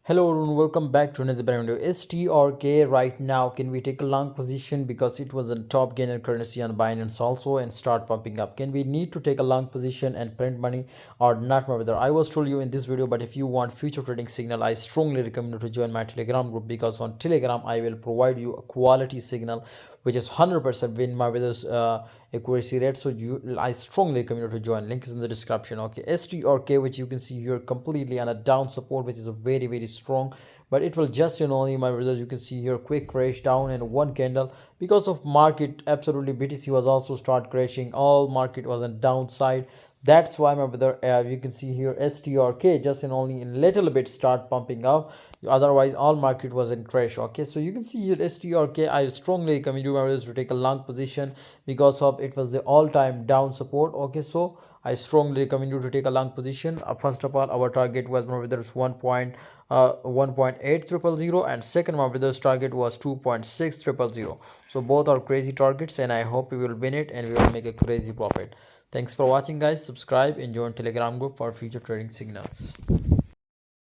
Hello everyone, welcome back to another brand video. STRK right now, can we take a long position because it was a top gainer currency on Binance also and start pumping up? Can we need to take a long position and print money or not, my brother? I was told you in this video, but if you want future trading signal, I strongly recommend you to join my Telegram group because on Telegram I will provide you a quality signal which is 100% win my brother's accuracy rate. So I strongly recommend you to join. Link is in the description. Okay, STRK, which you can see here completely on a down support, which is a very strong, but it will just only my brothers, you can see here quick crash down in one candle because of market. Absolutely, BTC was also start crashing, all market was on downside. That's why my brother, you can see here STRK just in only in little bit start pumping up, otherwise all market was in crash. Okay, so you can see here STRK, I strongly recommend you my brothers to take a long position because of it was the all-time down support. Okay, so I strongly recommend you to take a long position. First of all, our target was my brothers 1.8000, and second my brother's target was 2.6000. So both are crazy targets, and I hope we will win it and we will make a crazy profit. Thanks for watching guys. Subscribe and join Telegram group for future trading signals.